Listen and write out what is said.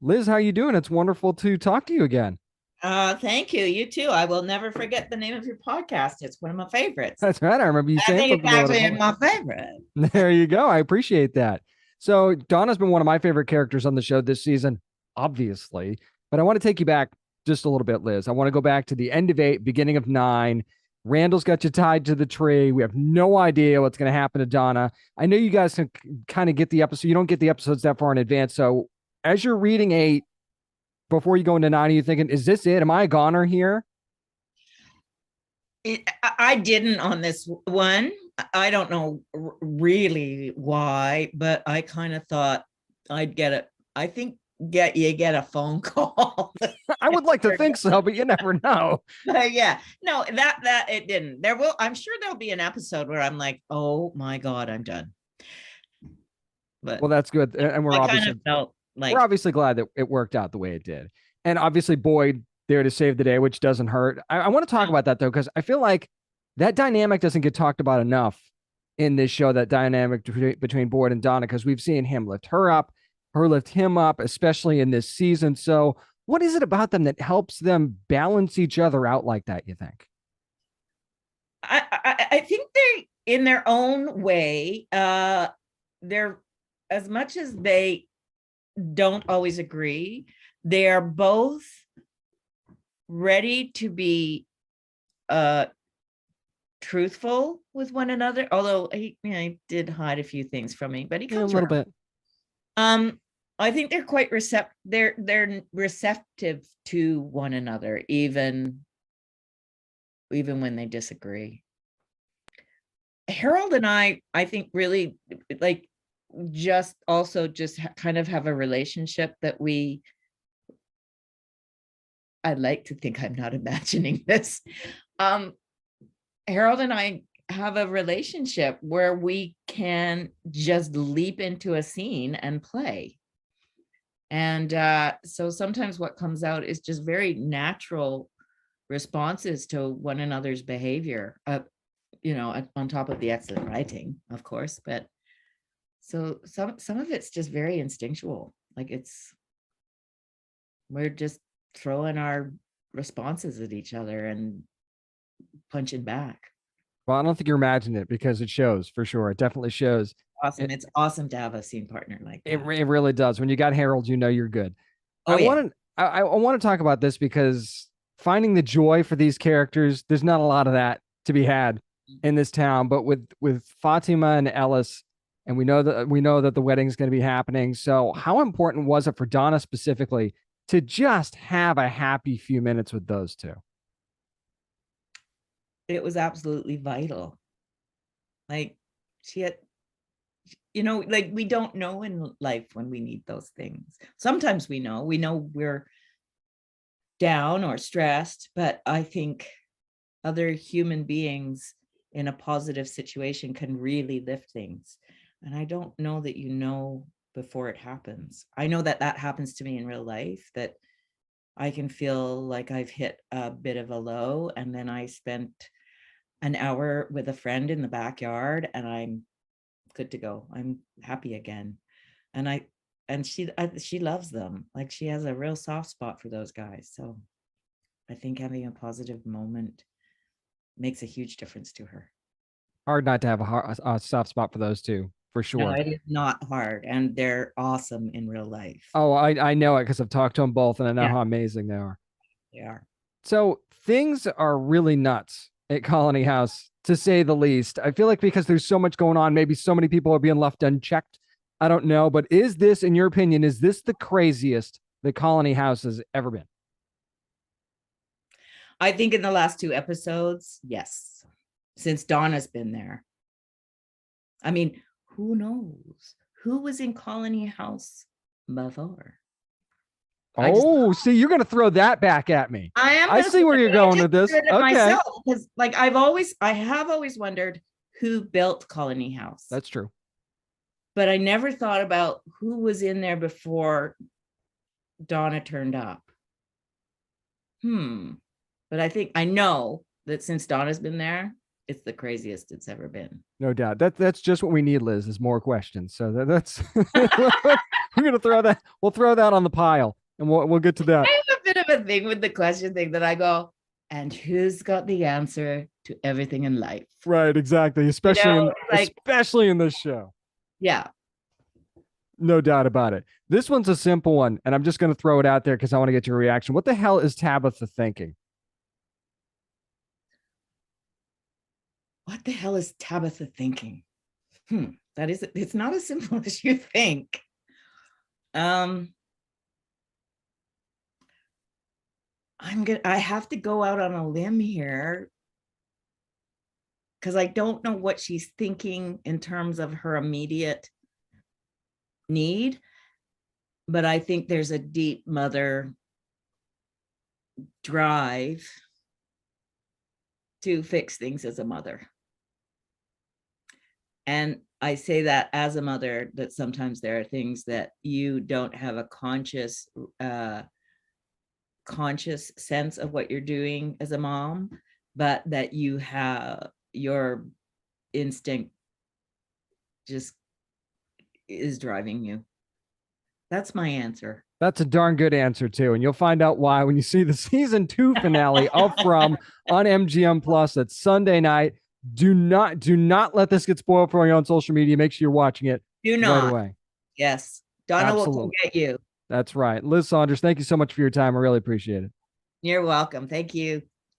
Liz, how you doing? It's wonderful to talk to you again. Thank you. You too. I will never forget the name of your podcast. It's one of my favorites. That's right. I remember you I saying think it's something about it actually before. my favorite. There you go. I appreciate that. So Donna's been one of my favorite characters on the show this season, obviously. But I want to take you back just a little bit, Liz. I want to go back to the end of 8, beginning of 9. Randall's got you tied to the tree. We have no idea what's going to happen to Donna. I know you guys can kind of get the episode. You don't get the episodes that far in advance. So as you're reading 8, before you go into 9, are you thinking, is this it? Am I a goner here? I didn't on this one. I don't know really why, but I kind of thought I'd get it. I think you get a phone call. I would like to think so, but you never know. Yeah, no, that it didn't. There will. I'm sure there'll be an episode where I'm like, oh my god, I'm done. But Well, that's good. And I kind of felt like we're obviously glad that it worked out the way it did. And obviously Boyd there to save the day, which doesn't hurt. I want to talk about that though, because I feel like that dynamic doesn't get talked about enough in this show, that dynamic between Boyd and Donna, because we've seen him lift her up, her lift him up, especially in this season. So what is it about them that helps them balance each other out like that, you think? I think they, in their own way, they're, as much as they don't always agree, they are both ready to be truthful with one another. Although he did hide a few things from me, but he comes a little around. bit. I think they're quite they're receptive to one another, even when they disagree. Harold and I think really like just kind of have a relationship that I like to think I'm not imagining this. Harold and I have a relationship where we can just leap into a scene and play. And so sometimes what comes out is just very natural responses to one another's behavior, on top of the excellent writing, of course. But so some of it's just very instinctual. Like we're just throwing our responses at each other and punching back. Well, I don't think you're imagining it, because it shows for sure. It definitely shows. Awesome. It's awesome to have a scene partner like that. It really does. When you got Harold, you know you're good. Oh, yeah. I want to talk about this because finding the joy for these characters, there's not a lot of that to be had in this town. But with Fatima and Ellis, and we know that the wedding is going to be happening. So how important was it for Donna specifically to just have a happy few minutes with those two? It was absolutely vital. Like she had, like we don't know in life when we need those things. Sometimes we know we're down or stressed, but I think other human beings in a positive situation can really lift things. And I don't know that before it happens. I know that happens to me in real life, that I can feel like I've hit a bit of a low, and then I spent an hour with a friend in the backyard and I'm good to go. I'm happy again. And she loves them. Like she has a real soft spot for those guys. So I think having a positive moment makes a huge difference to her. Hard not to have a soft spot for those two, for sure. No, it is not hard, and they're awesome in real life. Oh, I know it because I've talked to them both, and I know Yeah. how amazing they are. They are. So things are really nuts at Colony House, to say the least. I feel like because there's so much going on, maybe so many people are being left unchecked. I don't know, but is this, in your opinion, is this the craziest the Colony House has ever been? I think in the last 2 episodes, yes, since Donna's been there. I mean, who knows who was in Colony House before? Oh, see, you're going to throw that back at me. I see where you're going with this. Okay. Because like I have always wondered who built Colony House. That's true. But I never thought about who was in there before Donna turned up. But I know that since Donna's been there, it's the craziest it's ever been. No doubt. That's just what we need, Liz, is more questions. So that's I'm gonna throw that. We'll throw that on the pile, and we'll get to that. I have a bit of a thing with the question thing that I go, and who's got the answer to everything in life? Right, exactly. Especially especially in this show. Yeah. No doubt about it. This one's a simple one, and I'm just going to throw it out there because I want to get your reaction. What the hell is Tabitha thinking? What the hell is Tabitha thinking? It's not as simple as you think. I have to go out on a limb here because I don't know what she's thinking in terms of her immediate need, but I think there's a deep mother drive to fix things as a mother. And I say that as a mother, that sometimes there are things that you don't have a conscious sense of what you're doing as a mom, but that you have your instinct just is driving you. That's my answer. That's a darn good answer too, and you'll find out why when you see the season 2 finale of From on MGM Plus. That's Sunday night. Do not let this get spoiled for you on social media. Make sure you're watching it right away. Yes, Donna will come get you. That's right. Liz Saunders, thank you so much for your time. I really appreciate it. You're welcome. Thank you.